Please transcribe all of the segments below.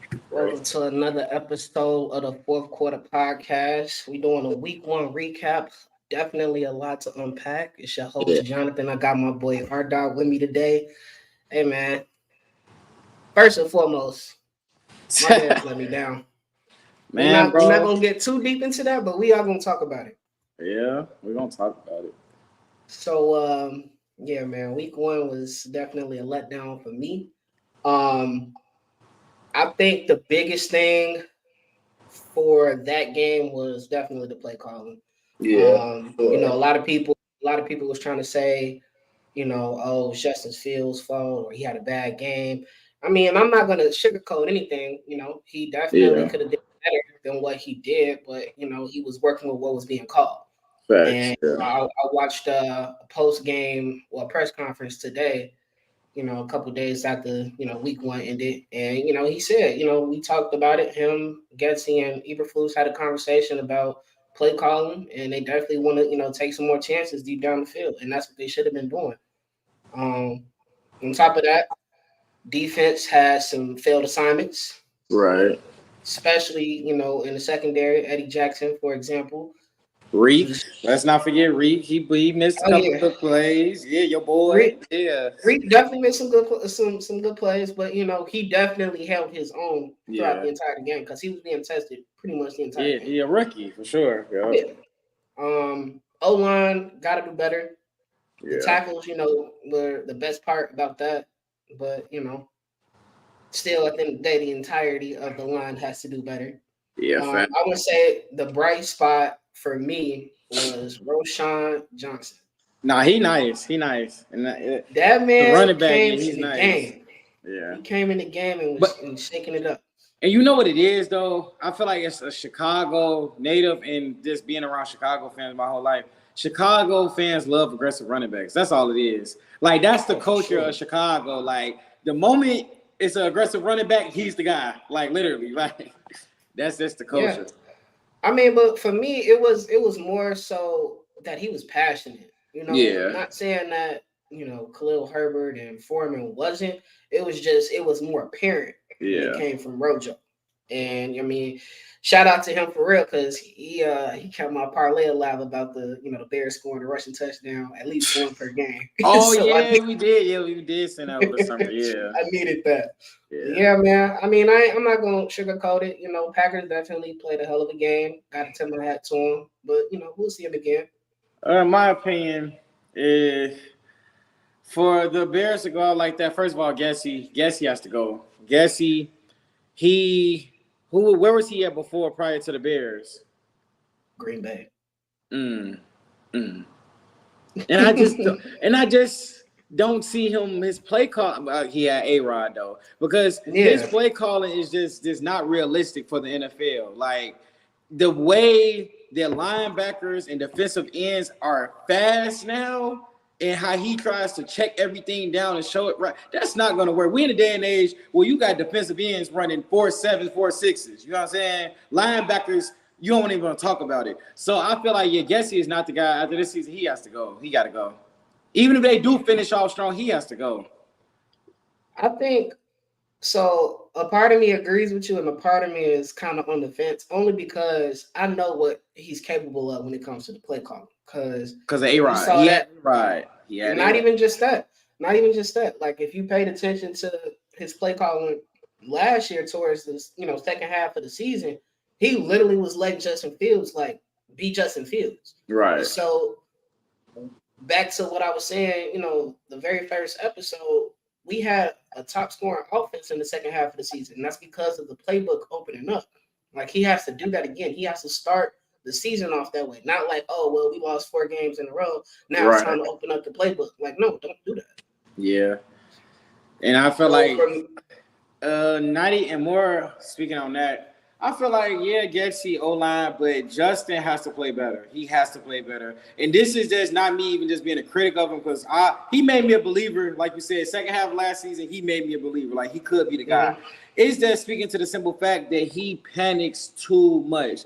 Welcome to another episode of the fourth quarter podcast. We doing a week one recap. Definitely a lot to unpack. It's your Yeah. host Jonathan. I got my boy R Dog with me today. Hey man, first and foremost, my Bears let me down. We're Man, not we're not bro. gonna get too deep into that, but we are gonna talk about it. Yeah, we're gonna talk about it. So yeah, man, week one was definitely a letdown for me. Um, I think the biggest thing for that game was definitely the play calling. Yeah, A sure. lot of people was trying to say, oh, it's Justin Fields' fault or he had a bad game. I mean, I'm not gonna sugarcoat anything. He definitely Yeah, could have did better than what he did, but he was working with what was being called. facts. And Yeah, I watched a post game or press conference today, a couple days after, week one ended. And, he said, we talked about it. Him, Getsy, and Eberflus had a conversation about play calling, and they definitely want to, take some more chances deep down the field. And that's what they should have been doing. Um, on top of that, defense has some failed assignments, right. especially, in the secondary. Eddie Jackson, for example. Reek. He's, Let's not forget Reek. He missed a oh, couple yeah. of good plays. Yeah, your boy. Reed, Yeah, Reed definitely made some good plays, but he definitely held his own throughout yeah, the entire game because he was being tested pretty much the entire yeah. game. He a rookie for sure. Yeah, Yeah. O line got to do better. The yeah, tackles, were the best part about that, but still at the end of the day, the entirety of the line has to do better. yeah. Fact. I would say the bright spot for me was Roshan Johnson. Nah, he nice. He nice. And That the man running back, came yeah, he's in the nice. game. Yeah. He came in the game and But was shaking it up. And you know what it is though? I feel like it's a Chicago native and just being around Chicago fans my whole life. Chicago fans love aggressive running backs. That's all it is. Like that's the Oh, for culture sure. of Chicago. Like the moment it's an aggressive running back, he's the guy. Like literally, like that's just the Yeah. culture. I mean, but for me, it was more so that he was passionate. Yeah, Not saying that Khalil Herbert and Foreman wasn't. It was more apparent when it yeah. came from Rojo, and I mean, shout out to him for real because he kept my parlay alive about the Bears scoring a rushing touchdown at least one per game. Oh So I yeah, we did. Yeah, we did send out over the summer. Yeah, I needed that. yeah. Yeah, man. I mean, I'm not gonna sugarcoat it. Packers definitely played a hell of a game. Got to tip my hat to them, but we'll see him again. My opinion is for the Bears to go out like that. First of all, Gessie has to go. Gessie, he where was he at before prior to the Bears? Green Bay. Mm, mm. And I just and I just don't see him his play call. He had A Rod though because his Yeah, play calling is just not realistic for the NFL. Like the way their linebackers and defensive ends are fast now. And how he tries to check everything down and show it right. That's not going to work. We in a day and age where you got defensive ends running 4.7s, 4.6s. You know what I'm saying? Linebackers, you don't even want to talk about it. So I feel like, yeah, Gessie is not the guy. After this season, he has to go. He got to go. Even if they do finish off strong, he has to go. I think so. A part of me agrees with you, and a part of me is kind of on the fence, only because I know what he's capable of when it comes to the play calling. Because Because of we A-Rod. saw He had that. A-Rod. He had Not A-Rod. even just that. Not even just that. Like if you paid attention to his play calling last year towards this, second half of the season, he literally was letting Justin Fields like be Justin Fields. Right. So back to what I was saying, the very first episode, we had a top scoring offense in the second half of the season. And that's because of the playbook opening up. Like he has to do that again. He has to start the season off that way. Not like, oh well, we lost 4 games in a row. Now it's Right. time to open up the playbook. Like, no, don't do that. Yeah. And I feel So like from 90 and more, speaking on that, I feel like, yeah, Getsy O-line, but Justin has to play better. He has to play better. And this is just not me even just being a critic of him because he made me a believer. Like you said, second half of last season, he made me a believer. Like he could be the guy. mhm. It's just speaking to the simple fact that he panics too much.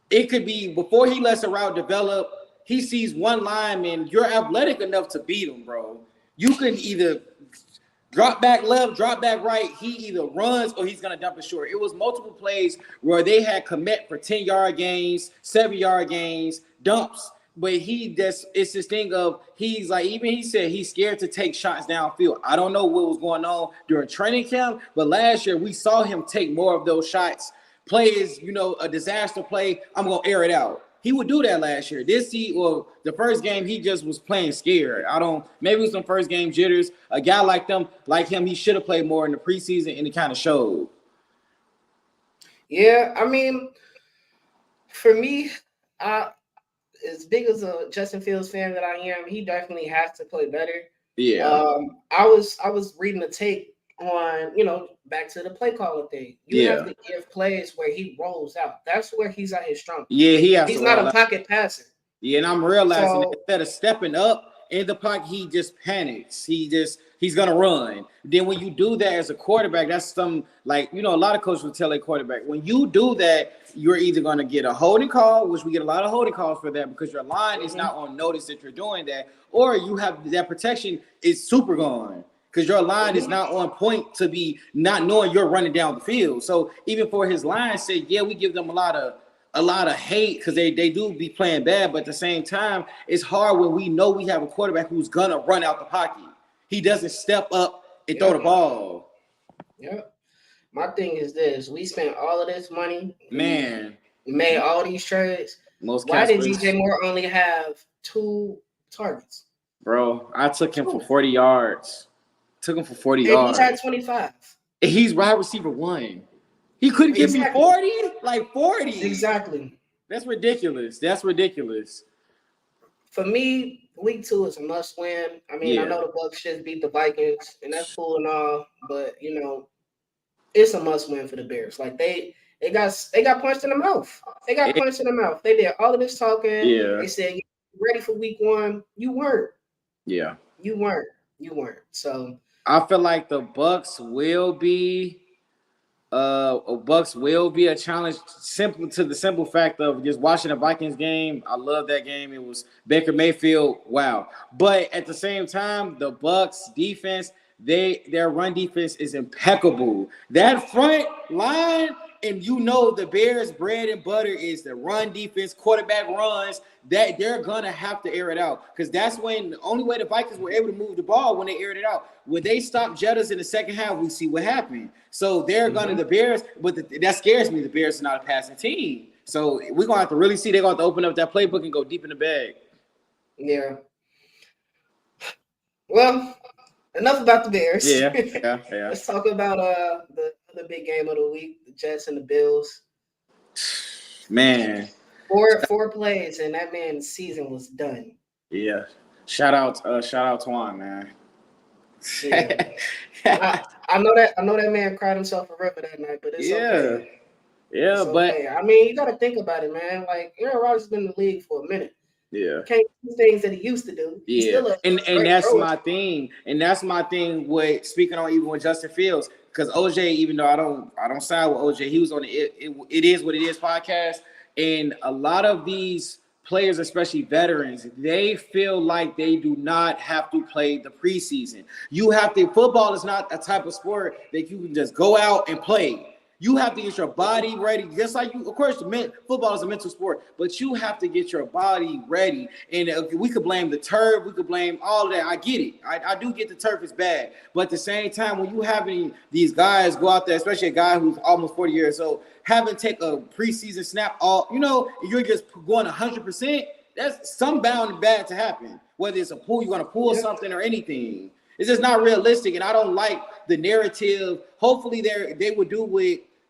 It could be before he lets a route develop, he sees one lineman, you're athletic enough to beat him, bro. You can either Drop back left, drop back right. He either runs or he's gonna dump it short. It was multiple plays where they had commit for 10-yard gains, 7-yard gains, dumps. But it's this thing of he's like, even he said he's scared to take shots downfield. I don't know what was going on during training camp, but last year we saw him take more of those shots. Plays, a disaster play, I'm gonna air it out. He would do that last year. The first game, he just was playing scared. Maybe it was some first game jitters. A guy like him, he should have played more in the preseason, and it kind of showed. Yeah, I mean, for me, as big as a Justin Fields fan that I am, he definitely has to play better. Yeah. I was reading the tape on, back to the play calling thing. You have to give plays where he rolls out. That's where he's at his strength. Yeah, he's not a pocket passer. Yeah, and I'm realizing that instead of stepping up in the pocket, he just panics. He's gonna run. Then when you do that as a quarterback, that's a lot of coaches will tell a quarterback, when you do that, you're either gonna get a holding call, which we get a lot of holding calls for that because your line is not on notice that you're doing that, or you have that protection is super gone. Because your line is not on point to be not knowing you're running down the field. So even for his line sake, we give them a lot of hate because they do be playing bad. But at the same time, it's hard when we know we have a quarterback who's gonna run out the pocket. He doesn't step up and throw the ball. Yeah. My thing is this: we spent all of this money. Man, we made all these trades. Why did DJ Moore only have 2 targets? Bro, I took him for 40 yards. Took him for 40 yards. He had 25. He's wide receiver 1. He couldn't give me 40? Like 40. Exactly. That's ridiculous. For me, week 2 is a must win. I mean, I know the Bucs should beat the Vikings, and that's cool and all, but it's a must win for the Bears. Like they got punched in the mouth. They did all of this talking. Yeah. They said, ready for week 1. You weren't. Yeah. You weren't. So I feel like the Bucs will be a challenge simple fact of just watching the Vikings game. I love that game. It was Baker Mayfield. Wow. But at the same time, the Bucs defense, their run defense is impeccable. That front line, and the Bears' bread and butter is the run defense, quarterback runs, that they're gonna have to air it out. Because that's the only way the Vikings were able to move the ball when they aired it out. When they stopped Jettas in the second half, we see what happened. So they're the Bears, but that scares me. The Bears are not a passing team. So we're gonna have to really see. They're gonna have to open up that playbook and go deep in the bag. Yeah. Well, enough about the Bears. Yeah. Let's talk about the big game of the week, the Jets and the Bills. Man. 4 plays and that man's season was done. Yeah. Shout out Twan, man. Yeah. I know that man cried himself a river that night, but it's okay. Yeah, it's okay. I mean, you got to think about it, man. Like Aaron Rodgers has been in the league for a minute. Yeah, can't do things that he used to do. He's still and that's my thing. And that's my thing with speaking on even with Justin Fields, because OJ, even though I don't side with OJ, he was on the it is what it is podcast, and a lot of these players, especially veterans, they feel like they do not have to play the preseason. Football is not a type of sport that you can just go out and play. You have to get your body ready, just like you. Of course, football is a mental sport, but you have to get your body ready. And we could blame the turf, we could blame all of that. I get it. I do get the turf is bad, but at the same time, when you having these guys go out there, especially a guy who's almost 40 years old, having to take a preseason snap, you're just going 100%. That's some bound and bad to happen. Whether it's you're going to pull something or anything. It's just not realistic, and I don't like the narrative. Hopefully, they would do what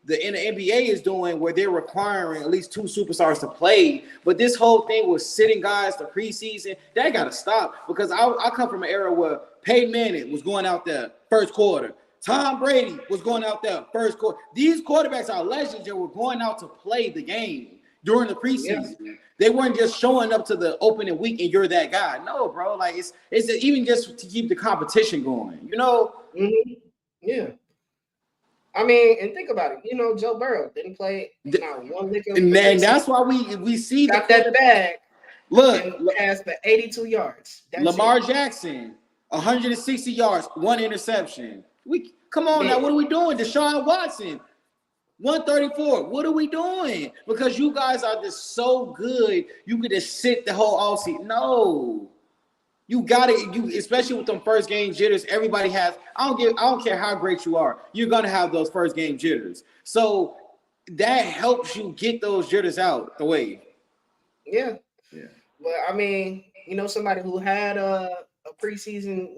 the NBA is doing, where they're requiring at least 2 superstars to play. But this whole thing with sitting guys to preseason, that got to stop, because I come from an era where Peyton Manning was going out there first quarter. Tom Brady was going out there first quarter. These quarterbacks are legends that were going out to play the game during the preseason. Yeah. They weren't just showing up to the opening week and you're that guy. No, bro. Like it's even just to keep the competition going. Mm-hmm. Yeah. I mean, and think about it. Joe Burrow didn't play not one lick of. And that's why we see got that bag. Look, passed for 82 yards. Lamar Jackson 160 yards, 1 interception. Come on now, what are we doing? Deshaun Watson, 134. What are we doing? Because you guys are just so good, you could just sit the whole offseason. No. You got it. You especially with them first game jitters. Everybody has. I don't care how great you are. You're gonna have those first game jitters. So that helps you get those jitters out the way. Yeah. But I mean, somebody who had a preseason,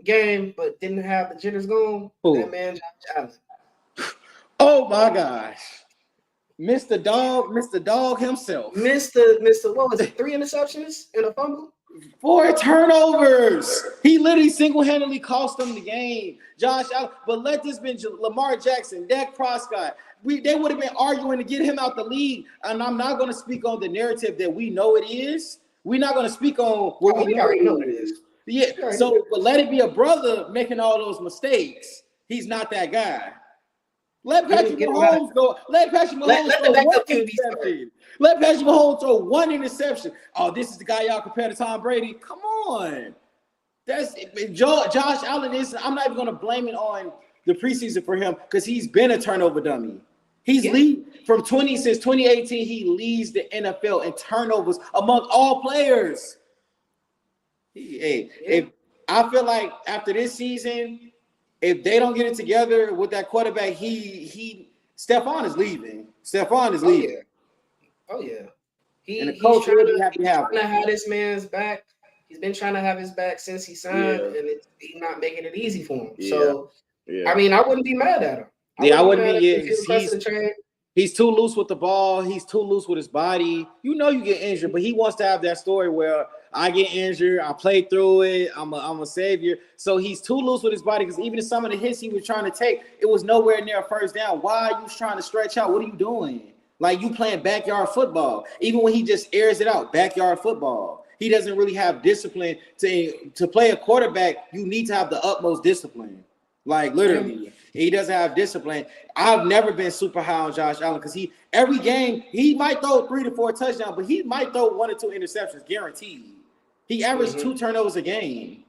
game, but didn't have the jitters going. That man, Josh Allen. Oh my gosh, Mr. Dog himself. Mr. What was it? 3 interceptions and a fumble. 4 turnovers. He literally single-handedly cost them the game. Josh Allen, but let this been Lamar Jackson, Dak Prescott. They would have been arguing to get him out the league. And I'm not going to speak on the narrative that we know it is. We're not going to speak on what we already know it is. Yeah. So, but let it be a brother making all those mistakes. He's not that guy. Let Patrick Mahomes go. Let Patrick Mahomes throw 1 interception. Let Patrick Mahomes throw 1 interception. Oh, this is the guy y'all compare to Tom Brady. Come on. That's Josh Allen is. I'm not even going to blame it on the preseason for him because he's been a turnover dummy. He's since 2018. He leads the NFL in turnovers among all players. If I feel like after this season, if they don't get it together with that quarterback, Stephon is leaving. Stephon is leaving. Oh yeah. And the coach really happy to have this man's back. He's been trying to have his back since he signed, and he's not making it easy for him. Yeah. So, I mean, I wouldn't be mad at him. I wouldn't be. He's too loose with the ball. He's too loose with his body. You get injured, but he wants to have that story where I get injured, I play through it, I'm a savior. So he's too loose with his body because even some of the hits he was trying to take, it was nowhere near a first down. Why are you trying to stretch out? What are you doing? Like you playing backyard football. Even when he just airs it out, backyard football. He doesn't really have discipline. To play a quarterback, you need to have the utmost discipline. Like literally, he doesn't have discipline. I've never been super high on Josh Allen because every game he might throw 3 to 4 touchdowns, but he might throw 1 or 2 interceptions, guaranteed. He averaged 2 turnovers a game.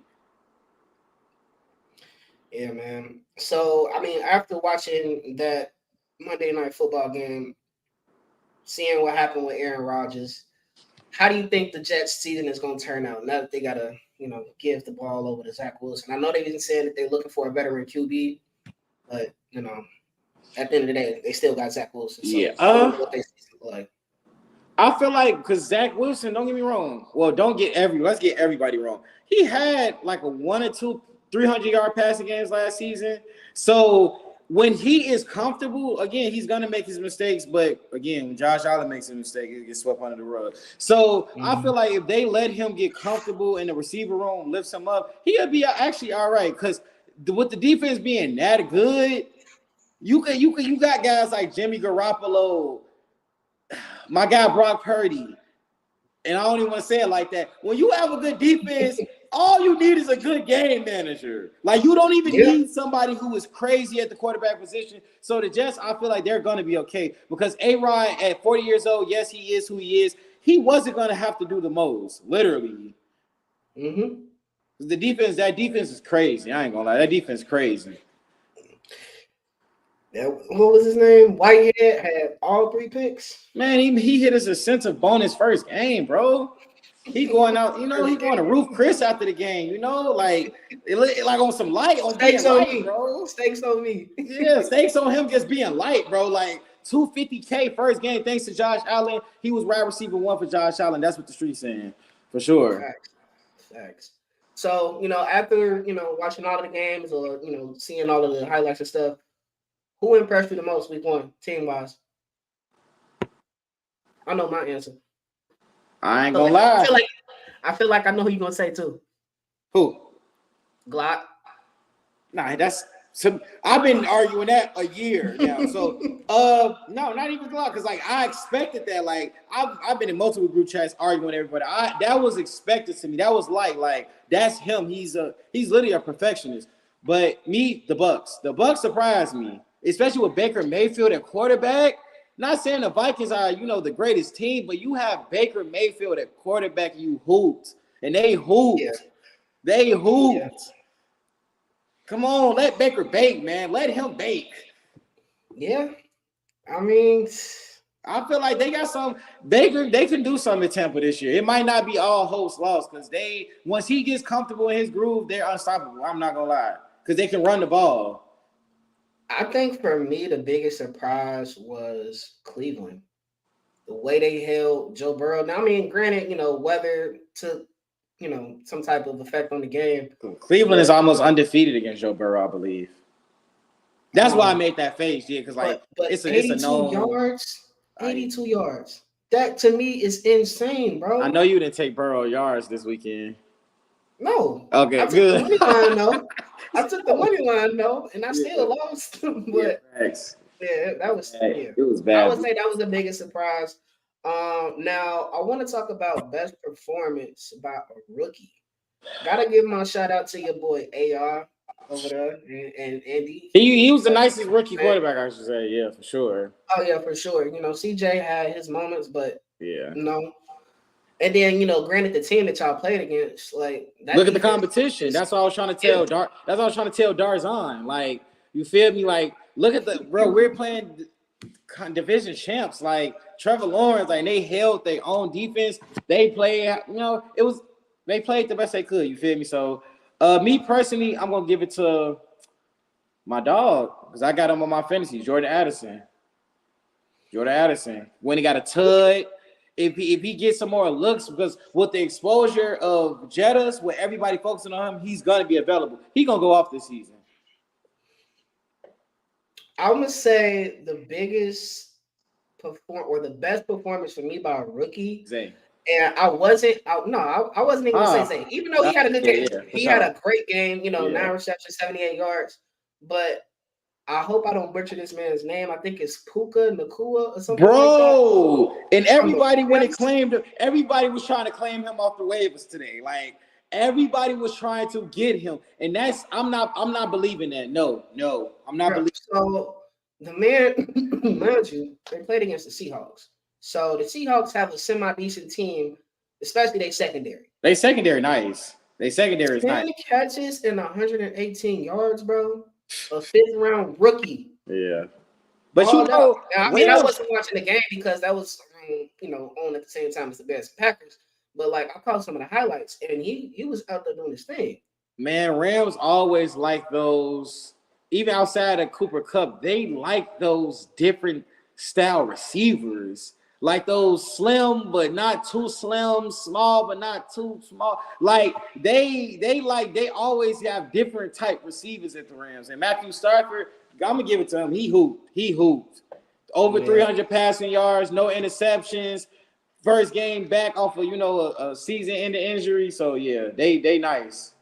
Yeah, man. So I mean, after watching that Monday Night Football game, seeing what happened with Aaron Rodgers, how do you think the Jets season is going to turn out now that they got to, give the ball over to Zach Wilson? I know they've been saying that they're looking for a veteran QB, but, at the end of the day, they still got Zach Wilson. So what they season like. I feel like because Zach Wilson, don't get me wrong. Well, let's get everybody wrong. He had like a 1 or 2 300-yard passing games last season. So when he is comfortable, again, he's gonna make his mistakes. But again, when Josh Allen makes a mistake, he gets swept under the rug. So I feel like if they let him get comfortable in the receiver room, lifts him up, he'll be actually all right. Because with the defense being that good, you got guys like Jimmy Garoppolo, my guy Brock Purdy, and I don't even want to say it like that. When you have a good defense, all you need is a good game manager. Like you don't even need somebody who is crazy at the quarterback position. So the Jets, I feel like they're going to be okay because A-Rod at 40 years old, yes, he is who he is. He wasn't going to have to do the most, literally. That defense is crazy. I ain't gonna lie, that defense is crazy. Yeah, what was his name? Whitehead had all 3 picks. Man, he hit us a sense of bonus first game, bro. He going out, he going to roof Chris after the game, like on some light on stakes on me, bro. Stakes on me. Yeah, stakes on him just being light, bro. Like $250K first game, thanks to Josh Allen. He was wide receiver 1 for Josh Allen. That's what the street's saying, for sure. Facts. So, after, watching all of the games or, seeing all of the highlights and stuff, who impressed you the most week 1, team-wise? I know my answer. I ain't gonna lie. I feel like I know who you're gonna say too. Who? Glock. Nah, I've been arguing that a year now. So no, not even Glock, because I expected that. Like I've been in multiple group chats arguing with everybody. That was expected to me. That was like that's him. He's literally a perfectionist. But me, the Bucks surprised me, especially with Baker Mayfield at quarterback. Not saying the Vikings are, the greatest team, but you have Baker Mayfield at quarterback, you hooped. And they hooped. They hooped. Yeah. Come on, let Baker bake, man. Let him bake. Yeah. I mean, I feel like they got some Baker. They can do something at Tampa this year. It might not be all hopes lost because they once he gets comfortable in his groove, they're unstoppable. I'm not gonna lie because they can run the ball. I think for me, the biggest surprise was Cleveland. The way they held Joe Burrow. Now, I mean, granted, weather took, some type of effect on the game. Cleveland is But, almost undefeated against Joe Burrow, I believe. That's why I um, made that face, yeah, because like but it's a 82 known. yards, I 82 yards. That to me is insane, I bro. know you didn't take Burrow yards this weekend. No, I Okay, took the good. money line though. I took the money line though, and I Yeah, still lost. yeah, But thanks. yeah, that was yeah. It was I bad. would say that was the biggest surprise. Now I want to talk about best performance by a rookie. Gotta give my shout out to your boy AR over there and Andy. He was the nicest rookie quarterback, I should say. Yeah, for sure. Oh yeah, for sure. CJ had his moments, but Yeah. And then granted the team that y'all played against, like that. Look at the competition. Was, that's what I was trying to tell That's what I was trying to tell Darzon. Like, you feel me? Like, look at the bro. We're playing division champs. Like Trevor Lawrence. Like they held their own defense. They played. They played the best they could. You feel me? So, me personally, I'm gonna give it to my dog because I got him on my fantasy. Jordan Addison. When he got a tud. If he gets some more looks, because with the exposure of Jettas, with everybody focusing on him, he's gonna be available. He's gonna go off this season. I'm gonna say the biggest the best performance for me by a rookie. Zay. And I wasn't even gonna say Zay. Even though he had a good game, he had a great game. 9 receptions, 78 yards. But I hope I don't butcher this man's name. I think it's Puka Nakua or something. Bro, like that. And everybody everybody was trying to claim him off the waivers today. Like everybody was trying to get him, and I'm not believing that. No, I'm not believing. So the man, mind you, they played against the Seahawks. So the Seahawks have a semi-decent team, especially their secondary. They secondary nice. 10 catches and 118 yards, bro. A 5th-round rookie. Yeah. But I wasn't watching the game because that was on at the same time as the Bears and Packers. But like I caught some of the highlights, and he was out there doing his thing. Man, Rams always like those, even outside of Cooper Kupp, they like those different style receivers. Like those slim but not too slim, small but not too small. Like they always have different type receivers at the Rams. And Matthew Stafford, I'm gonna give it to him. He hooped. Over 300 passing yards, no interceptions. First game back off of a season-ending injury. So yeah, they nice.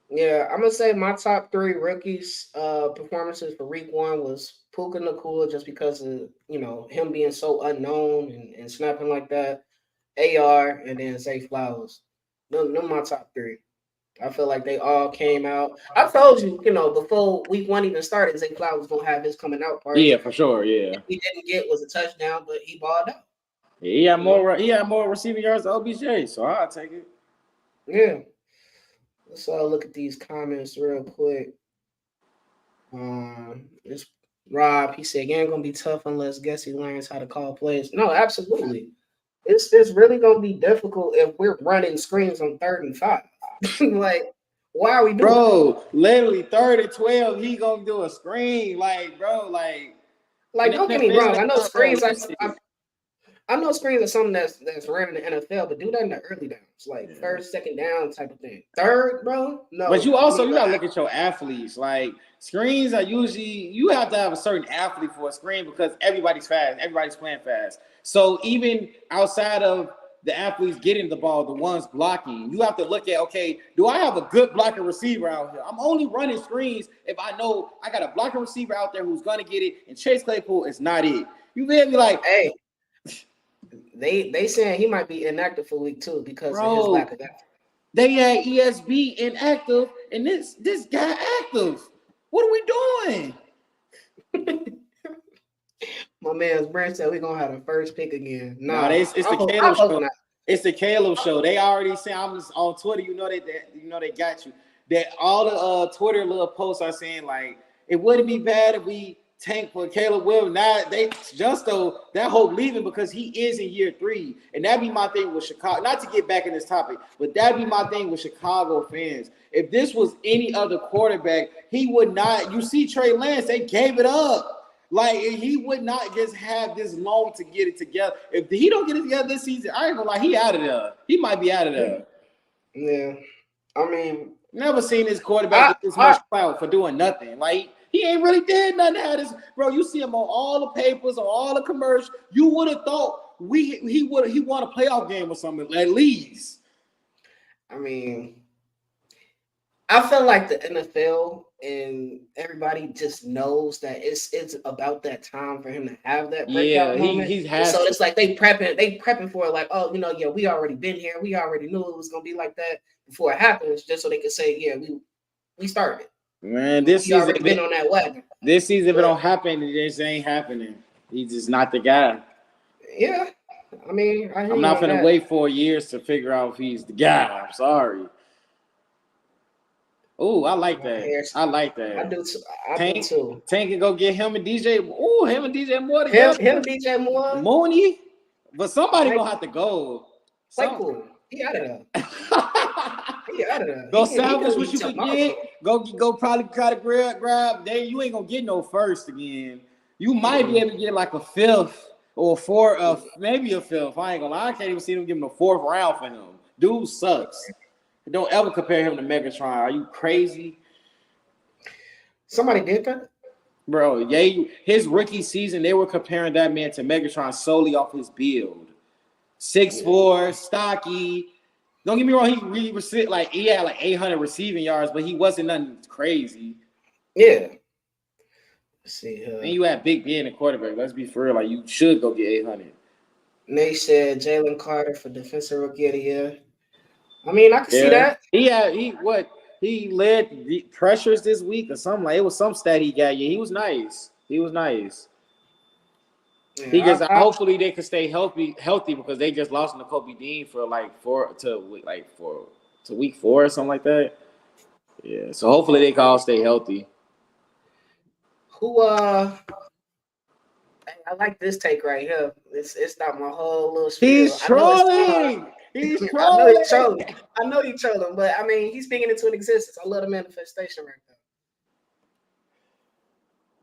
Yeah, I'm gonna say my top 3 rookies performances for week 1 was Puka Nakua, just because of him being so unknown and snapping like that. AR and then Zay Flowers. Them my top 3. I feel like they all came out. I told you, before week 1 even started, Zay Flowers was gonna have his coming out party. Yeah, for sure. Yeah. What he didn't get was a touchdown, but he balled out. Yeah, he had more receiving yards than OBJ, so I'll take it. Yeah. Let's look at these comments real quick. It's Rob. He said, "Game gonna be tough unless Gessie learns how to call plays." No, absolutely. It's really gonna be difficult if we're running screens on 3rd and 5. Like, why are we doing? Bro, literally 3rd and 12, he gonna do a screen. Like, bro, like don't get me wrong. I know screens. I know screens are something that's rare in the NFL, but do that in the early downs, like 1st, 2nd down type of thing. 3rd, bro, no. But you gotta look at your athletes. Like screens are usually you have to have a certain athlete for a screen because everybody's fast, everybody's playing fast. So even outside of the athletes getting the ball, the ones blocking, you have to look at, okay, do I have a good blocking receiver out here? I'm only running screens if I know I got a blocking receiver out there who's gonna get it, and Chase Claypool is not it. You feel me? Like, hey. They saying he might be inactive for week 2 because of his lack of effort. They had ESB inactive, and this guy active. What are we doing? My man's Brent said we're gonna have the first pick again. It's the Caleb show. It's the Caleb show. They already say I'm just on Twitter. You know they got you. That all the Twitter little posts are saying like it wouldn't be bad if we tank for Caleb Williams. Now they just though that hope leaving because he is in year 3, and that'd be my thing with Chicago. Not to get back in this topic, but that'd be my thing with Chicago fans. If this was any other quarterback, he would not. You see Trey Lance, they gave it up. Like he would not just have this long to get it together. If he don't get it together this season, I ain't gonna lie, he out of there. He might be out of there. Yeah, I mean, never seen this quarterback with this much clout for doing nothing. Like he ain't really did nothing. Had this, bro. You see him on all the papers, on all the commercials. You would have thought he won a playoff game or something at least. I mean, I feel like the NFL and everybody just knows that it's about that time for him to have that breakout moment. So it's like they prepping for it, like, oh, we already been here. We already knew it was gonna be like that before it happens, just so they could say, yeah, we started. Man, this season already been on that wagon. This season, if it don't happen, it just ain't happening. He's just not the guy. Yeah, I mean, I'm not gonna wait 4 years to figure out if he's the guy. I'm sorry. Oh, I like that. I like that. I do too. I do too. Tank can go get him and DJ. Oh, him and DJ Moore together. Him, DJ Moore. Mooney. But somebody gonna have to go. Cool. He out of there. He out of there. Go salvage what you can get. Go probably try to grab. You ain't gonna get no first again. You might be able to get like a 5th or 4th, maybe a 5th. I ain't gonna lie. I can't even see them giving a 4th round for him. Dude sucks. Don't ever compare him to Megatron. Are you crazy? Somebody did that? Bro, yeah, his rookie season, they were comparing that man to Megatron solely off his build. 6'4", stocky. Don't get me wrong, he had like 800 receiving yards, but he wasn't nothing crazy. Yeah. Let's see. And you had Big Ben, the quarterback. Let's be for real. Like, you should go get 800. Nate said Jalen Carter for Defensive Rookie of the Year. I mean, I can see that. He led the pressures this week or something. Like it was some stat he got. Yeah, he was nice. Yeah, hopefully they could stay healthy because they just lost to Kobe Dean for to week 4 or something like that. Yeah, so hopefully they can all stay healthy. I like this take right here. It's not my whole little spiel. He's trolling. He's trolling. I know you trolling, but I mean, he's speaking into an existence. I love the manifestation right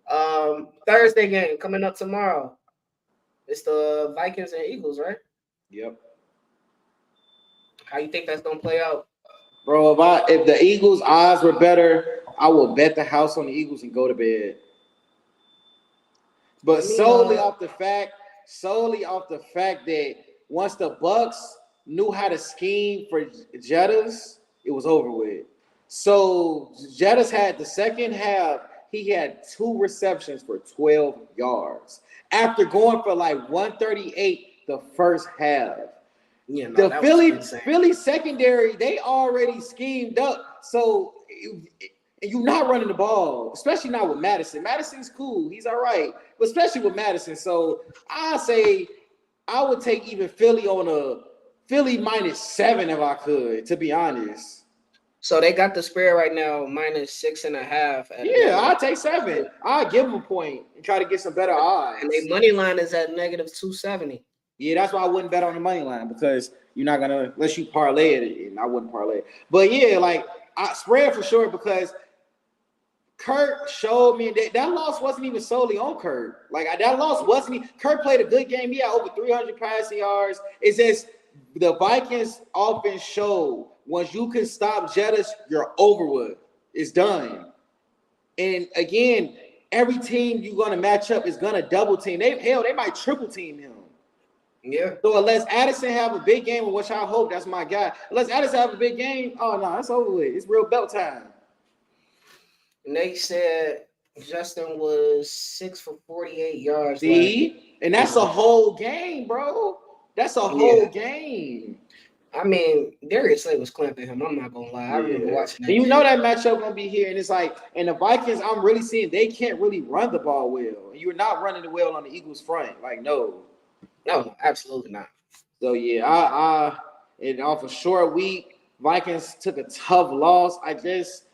there. Thursday game coming up tomorrow. It's the Vikings and Eagles, right? Yep. How you think that's gonna play out? Bro, if the Eagles' odds were better, I would bet the house on the Eagles and go to bed. But solely off the fact that once the Bucks knew how to scheme for Jettas, it was over with. So Jettas had the second half, he had 2 receptions for 12 yards after going for like 138 the first half. Yeah, no, the Philly secondary, they already schemed up. So you're not running the ball, especially not with Madison. Madison's cool. He's all right. But especially with Madison. So I say I would take even Philly on a Philly -7 if I could, to be honest. So they got the spread right now -6.5. Yeah, I'll take 7. I'll give them a point and try to get some better odds. And their money line is at -270. Yeah, that's why I wouldn't bet on the money line because you're not gonna unless you parlay it, and I wouldn't parlay it. But yeah, like I spread for sure because Kirk showed me that loss wasn't even solely on Kirk. Like that loss wasn't. Kirk played a good game. He had over 300 passing yards. It's just the Vikings offense showed once you can stop Jettas, you're over with. It's done. And again, every team you're gonna match up is gonna double team. They might triple team him. Yeah. So unless Addison have a big game, which I hope that's my guy. Unless Addison have a big game, oh no, that's over with. It's real belt time. And they said Justin was 6 for 48 yards. See? And that's a whole game, bro. That's a whole game. I mean, Darius Slay was clamping him. I'm not gonna lie. I remember watching that. And you know that matchup gonna be here, and it's like, and the Vikings, I'm really seeing they can't really run the ball well. You're not running the well on the Eagles front. Like, no, absolutely not. So yeah, I and off a short week, Vikings took a tough loss. I just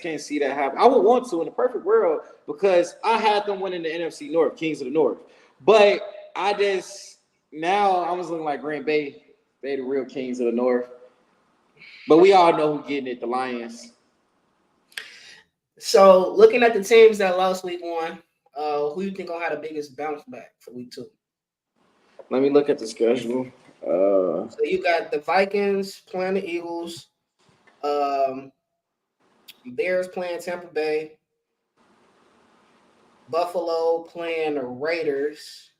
can't see that happen. I would want to in the perfect world because I had them winning the NFC North, Kings of the North. But I just now I was looking like Green Bay. They the real Kings of the North. But we all know who getting it, the Lions. So looking at the teams that lost week 1, who you think gonna have the biggest bounce back for week 2? Let me look at the schedule. So you got the Vikings playing the Eagles, Bears playing Tampa Bay, Buffalo playing the Raiders,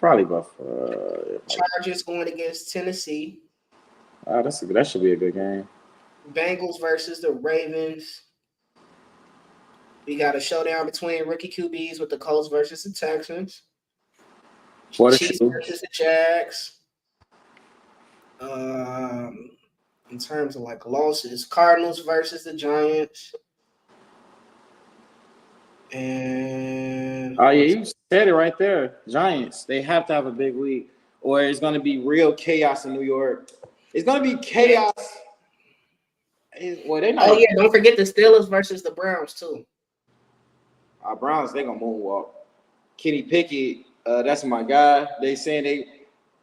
Probably Buffalo. Chargers going against Tennessee, That should be a good game. Bengals versus the Ravens. We got a showdown between rookie QBs with the Colts versus the Texans. Chiefs versus the Jags. In terms of like losses, Cardinals versus the Giants. And oh yeah, you said it right there. Giants. They have to have a big week, or it's going to be real chaos in New York. It's going to be chaos. Well, they not. Oh yeah, don't forget the Steelers versus the Browns too. Our Browns, they gonna moonwalk. Kenny Pickett, that's my guy. They saying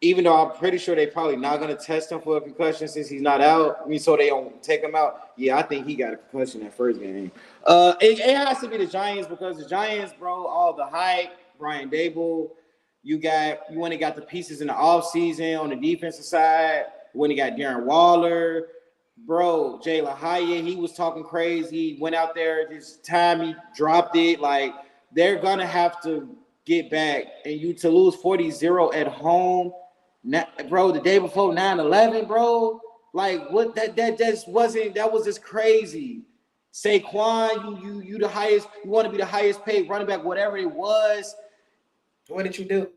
even though I'm pretty sure they probably not gonna test him for a concussion since he's not out. I mean, so they don't take him out. Yeah, I think he got a concussion that first game. It has to be the Giants because the Giants, bro, all the hype, Brian Dable. You went and got the pieces in the offseason on the defensive side. When you got Darren Waller. Bro, Jalen Hyatt, he was talking crazy. Went out there this time, he dropped it. Like, they're going to have to get back. And you to lose 40-0 at home, bro, the day before 9/11, bro. Like, what? That just wasn't – that was just crazy. Saquon, you the highest – you want to be the highest paid running back, whatever it was. What did you do?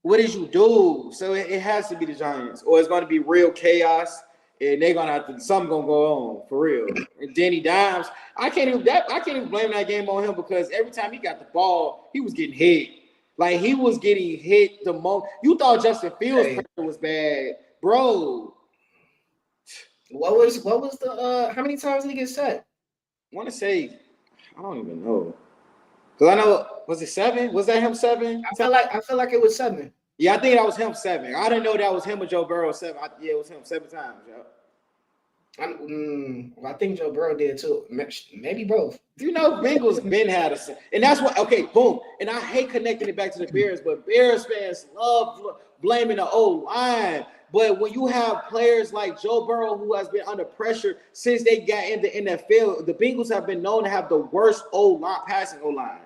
What did you do? So it has to be the Giants, or it's going to be real chaos. And they're gonna have to something gonna go on for real. And Danny Dimes, I can't even blame that game on him because every time he got the ball, he was getting hit. Like he was getting hit the most. You thought Justin Fields' pressure was bad, bro. What was the how many times did he get sacked? I want to say, I don't even know. Because I know, was it 7? Was that him 7? I feel like it was 7. Yeah, I think that was him 7. I didn't know that was him or Joe Burrow 7. Yeah, it was him 7 times, yo. I think Joe Burrow did too. Maybe both. You know, Bengals been had a, and that's what. Okay, boom. And I hate connecting it back to the Bears, but Bears fans love blaming the O-line. But when you have players like Joe Burrow, who has been under pressure since they got in the NFL, the Bengals have been known to have the worst O-line, passing O-line.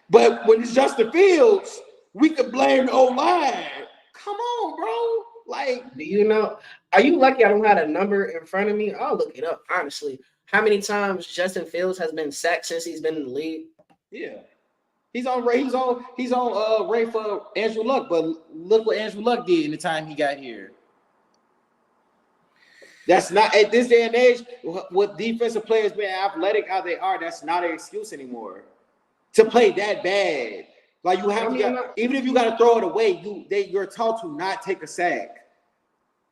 But when it's Justin Fields, we could blame the O-line. Come on, bro. Like, do you know? Are you lucky I don't have a number in front of me? I'll look it up, honestly. How many times Justin Fields has been sacked since he's been in the league? Yeah. He's on Ray for Andrew Luck, but look what Andrew Luck did in the time he got here. That's not at this day and age. With defensive players being athletic how they are, that's not an excuse anymore to play that bad. Like you have even if you got to throw it away, you're taught to not take a sack.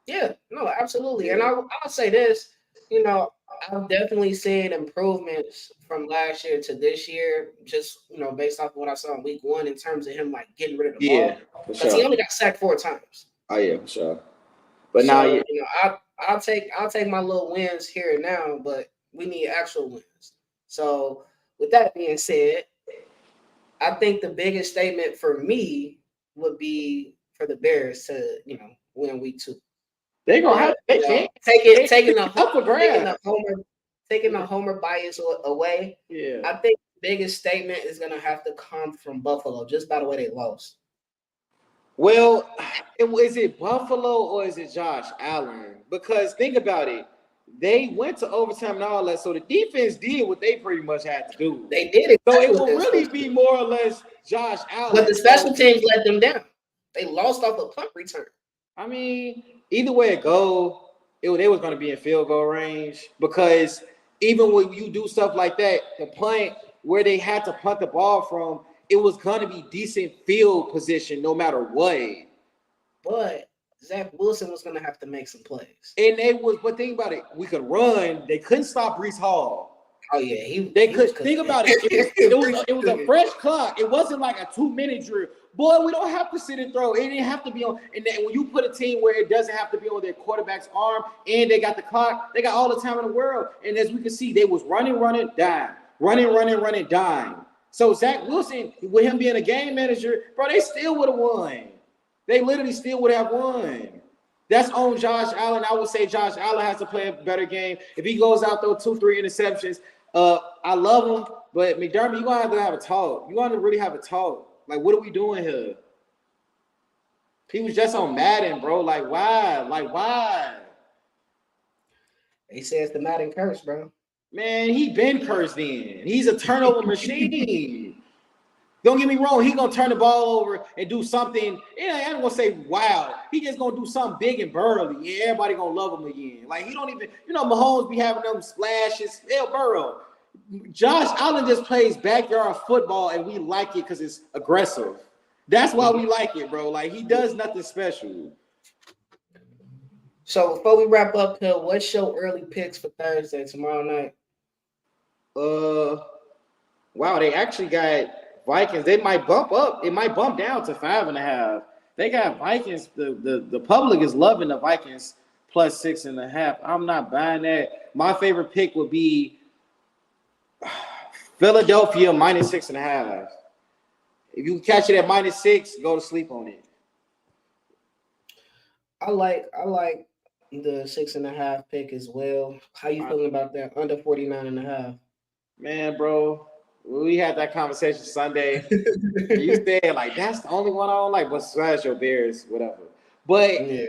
Yeah, no, absolutely. And I'll say this, you know, I've definitely seen improvements from last year to this year, just, you know, based off of what I saw in week 1 in terms of him, like, getting rid of the ball. Because he only got sacked 4 times. Oh, yeah, for sure. But now, you know, I'll take my little wins here and now, but we need actual wins. So, with that being said, I think the biggest statement for me would be for the Bears to, you know, win week 2. They're gonna have taking the homer bias away. Yeah, I think the biggest statement is gonna have to come from Buffalo just by the way they lost. Well, is it Buffalo or is it Josh Allen? Because think about it, they went to overtime and all that, so the defense did what they pretty much had to do. They did it. So it will really be more or less Josh Allen. But the special teams let them down. They lost off a punt return. I mean, either way it go, they was going to be in field goal range because even when you do stuff like that, the punt where they had to punt the ball from, it was going to be decent field position no matter what. but Zach Wilson was gonna have to make some plays. And but think about it, we could run. They couldn't stop Brees Hall. Oh yeah, they could think about it. It was a fresh clock. It wasn't like a 2-minute drill. Boy, we don't have to sit and throw. It didn't have to be on. And then when you put a team where it doesn't have to be on their quarterback's arm, and they got the clock, they got all the time in the world. And as we can see, they was running, dying, running, dying. So Zach Wilson, with him being a game manager, bro, they still would have won. They literally still would have won. That's on Josh Allen. I would say Josh Allen has to play a better game. If he goes out throw 2-3 interceptions, I love him, but McDermott, you're gonna have to have a talk. You're gonna really have a talk. Like, what are we doing here? He was just on Madden, bro. Like, why? They say it's the Madden curse, bro. Man, he been cursed in. He's a turnover machine. Don't get me wrong, he gonna turn the ball over and do something. I ain't gonna say wow. He just gonna do something big and burly. Yeah, everybody gonna love him again. Like, he don't even, Mahomes be having them splashes. Hell, Burrow. Josh Allen just plays backyard football, and we like it because it's aggressive. That's why we like it, bro. Like, he does nothing special. So before we wrap up here, what's your early picks for Thursday tomorrow night? Wow, they actually got Vikings. They might bump up. It might bump down to 5.5. They got Vikings. The public is loving the Vikings plus 6.5. I'm not buying that. My favorite pick would be Philadelphia minus 6.5. If you can catch it at -6, go to sleep on it. I like the 6.5 pick as well. How you feeling about that? Under 49.5. Man, bro, we had that conversation Sunday. You said, like, that's the only one I don't like, but slash your Bears, whatever. But yeah.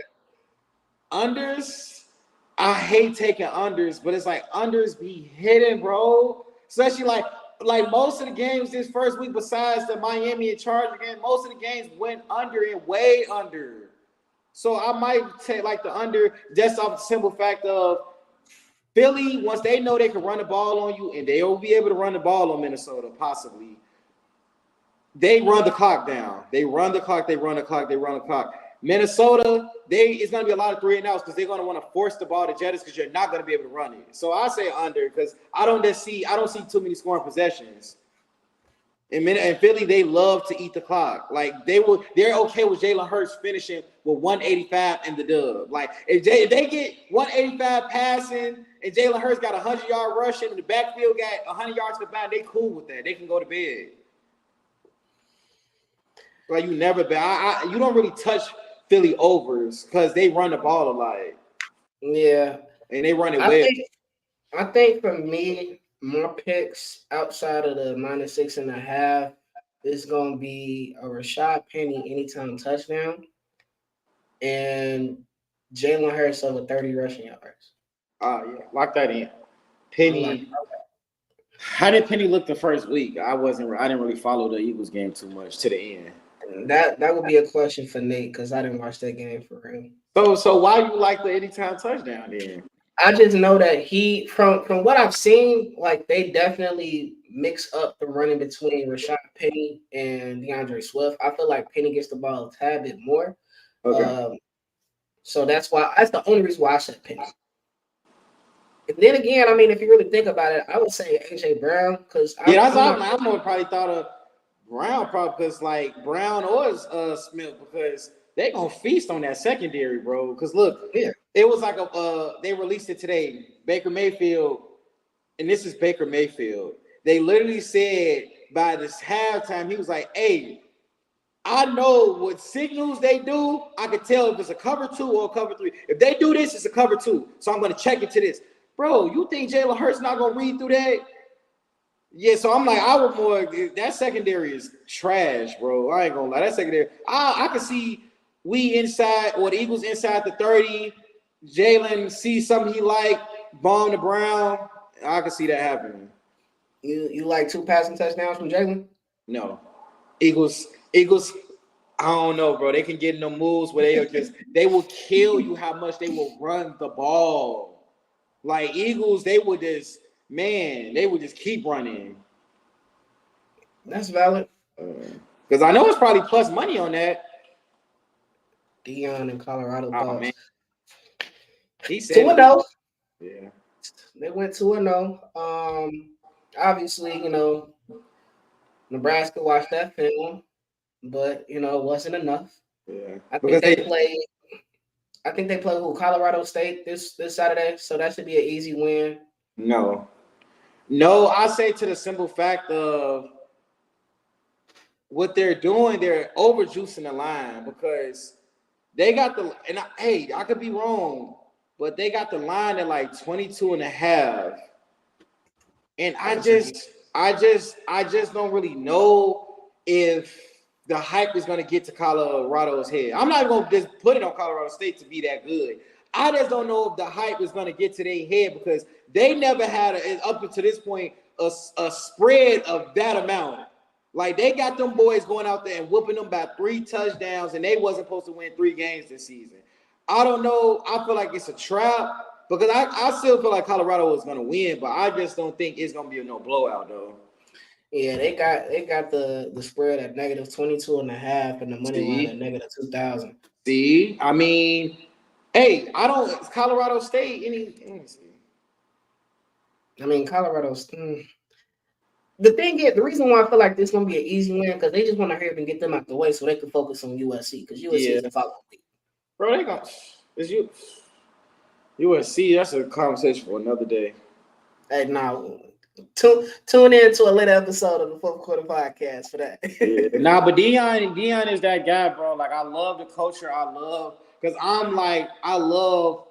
Unders, I hate taking unders, but it's like unders be hidden, bro. Especially like most of the games this first week, besides the Miami and Chargers game, most of the games went under and way under. So I might take like the under just off the simple fact of Philly, once they know they can run the ball on you, and they will be able to run the ball on Minnesota, possibly, they run the clock down. They run the clock. Minnesota, it's going to be a lot of 3-and-outs because they're going to want to force the ball to Jettis because you're not going to be able to run it. So I say under because I don't see too many scoring possessions. In Philly, they love to eat the clock. Like, they're okay with Jalen Hurts finishing with 185 in the dub. Like, if they get 185 passing and Jalen Hurts got 100-yard rushing and the backfield got 100 yards combined, they cool with that. They can go to bed. Like, you never bet. You don't really touch Philly overs because they run the ball a lot. Yeah. And they run it well. I think for me, my picks outside of the -6.5 is going to be a Rashad Penny anytime touchdown and Jalen Hurts over 30 rushing yards. Oh, yeah. Lock that in. Penny. How did Penny look the first week? I didn't really follow the Eagles game too much to the end. That would be a question for Nate because I didn't watch that game for him. So why you like the anytime touchdown then? I just know that he, from what I've seen, like they definitely mix up the running between Rashad Penny and DeAndre Swift. I feel like Penny gets the ball a tad bit more. Okay. So that's the only reason why I said Penny. And then again, I mean, if you really think about it, I would say AJ Brown because I would probably thought of Brown probably because like Brown or Smith because they're gonna feast on that secondary, bro. Because look, it was like they released it today. Baker Mayfield, and this is Baker Mayfield. They literally said by this halftime, he was like, "Hey, I know what signals they do. I can tell if it's a cover 2 or a cover 3. If they do this, it's a cover 2. So I'm gonna check into this." Bro, you think Jalen Hurts not gonna read through that? Yeah, so I'm like, that secondary is trash, bro. I ain't gonna lie. That secondary, I can see we inside or the Eagles inside the 30. Jalen sees something he like, bomb to Brown. I can see that happening. You like 2 passing touchdowns from Jalen? No. Eagles, I don't know, bro. They can get in the moves where they will kill you how much they will run the ball. Like Eagles, they would just keep running. That's valid. Because I know it's probably plus money on that. Deion and Colorado Oh man, thoughts. he 2 and said, 0. yeah, They went 2 and 0. Obviously, Nebraska watched that film, but it wasn't enough. yeah, I think because they they play. I think they play who Colorado State this Saturday, so that should be an easy win. no, no. I say to the simple fact of what they're doing, they're overjuicing the line because they got hey, I could be wrong, but they got the line at like 22 and a half. And I just don't really know if the hype is going to get to Colorado's head. I'm not going to just put it on Colorado State to be that good. I just don't know if the hype is going to get to their head because they never had up until this point a spread of that amount. Like they got them boys going out there and whooping them by 3 touchdowns, and they wasn't supposed to win 3 games this season. I don't know. I feel like it's a trap because I still feel like Colorado is going to win, but I just don't think it's going to be no blowout though. Yeah, they got the spread at negative 22.5 and the money line at negative 2,000. See, I mean, hey, I don't Colorado State let me see. I mean, Colorado's. The thing is, the reason why I feel like this is gonna be an easy win because they just want to hurry up and get them out the way so they can focus on USC because USC is the following week. Bro, they got USC. That's a conversation for another day. Hey, now tune in to a later episode of the Fourth Quarter Podcast for that. Nah, but Deion is that guy, bro. Like I love the culture. I love because I love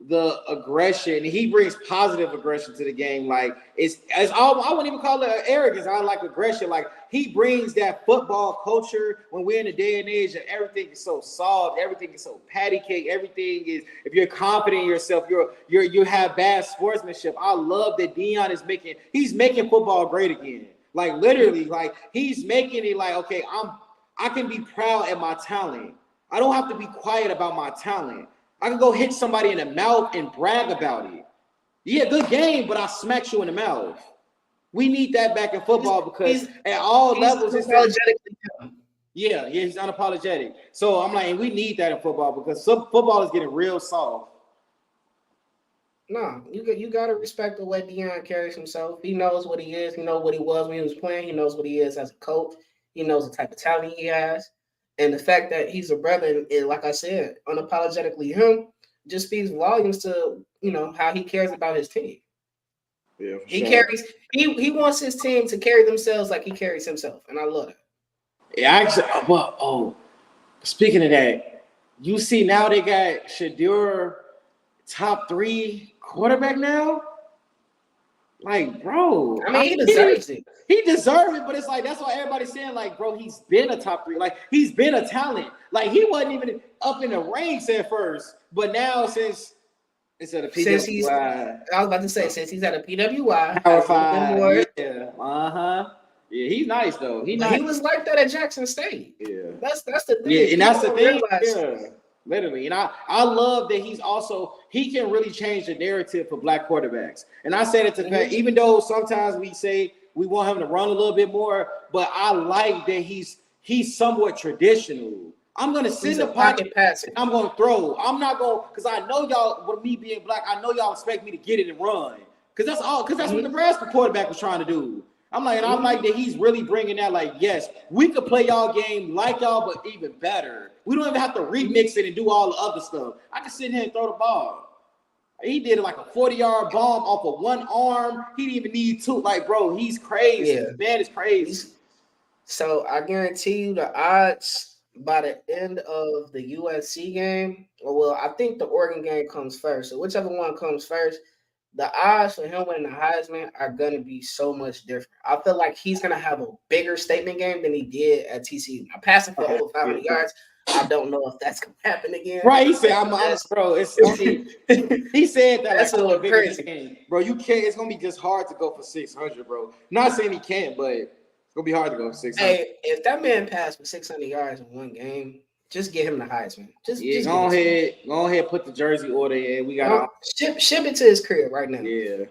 the aggression. He brings positive aggression to the game. Like it's all I wouldn't even call it arrogance. I like aggression. Like he brings that football culture when we're in a day and age and everything is so soft, everything is so patty cake, everything is if you're confident in yourself, you have bad sportsmanship. I love that Deion is he's making football great again. Like literally, like he's making it like, okay, I can be proud at my talent. I don't have to be quiet about my talent. I can go hit somebody in the mouth and brag about it. Yeah, good game, but I smacked you in the mouth. We need that back in football because at all levels, he's unapologetic. So I'm like, we need that in football because some football is getting real soft. No, you gotta respect the way Deion carries himself. He knows what he is. He knows what he was when he was playing. He knows what he is as a coach. He knows the type of talent he has. And the fact that he's a brother, and like I said, unapologetically him, just speaks volumes to how he cares about his team. Yeah, he wants his team to carry themselves like he carries himself, and I love it. Yeah, actually, speaking of that, you see now they got Shedeur top 3 quarterback now. Like, bro, I mean, he deserves it. He deserves it, but it's like that's why everybody's saying, like, bro, he's been a top 3. Like, he's been a talent. Like, he wasn't even up in the ranks at first, but now since it's at a PWI, I was about to say since he's at a PWI, Power 5, yeah, he's nice though. He was like that at Jackson State. Yeah, that's the thing. Yeah, and that's the thing. Yeah. Literally, and I love that he can really change the narrative for black quarterbacks. And I said it to fact, even though sometimes we say we want him to run a little bit more, but I like that he's somewhat traditional. I'm gonna sit in the pocket pass. I'm gonna throw. I'm not gonna because I know y'all. With me being black, I know y'all expect me to get it and run because that's all. Because that's what Nebraska quarterback was trying to do. I'm like, and I like that he's really bringing that. Like, yes, we could play y'all game like y'all, but even better. We don't even have to remix it and do all the other stuff. I can sit here and throw the ball. He did like a 40-yard bomb off of one arm. He didn't even need 2. Like, bro, he's crazy. Yeah. Man is crazy. So I guarantee you the odds by the end of the USC game, well, I think the Oregon game comes first. So whichever one comes first, the odds for him winning the Heisman are going to be so much different. I feel like he's going to have a bigger statement game than he did at TCU. Now, passing for over 500 yards, I don't know if that's going to happen again. Right, he said, bro, he said that that's like, a little crazy. Game. Bro, you can't, it's going to be just hard to go for 600, bro. Not saying he can't, but it's going to be hard to go for 600. Hey, if that man passed for 600 yards in one game, just get him the Heisman. Just go ahead, put the jersey order in. We got ship it to his crib right now. Yeah.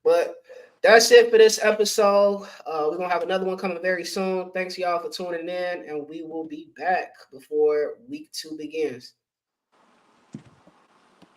But That's it for this episode. We're gonna have another one coming very soon. Thanks y'all for tuning in, and we will be back before week 2 begins.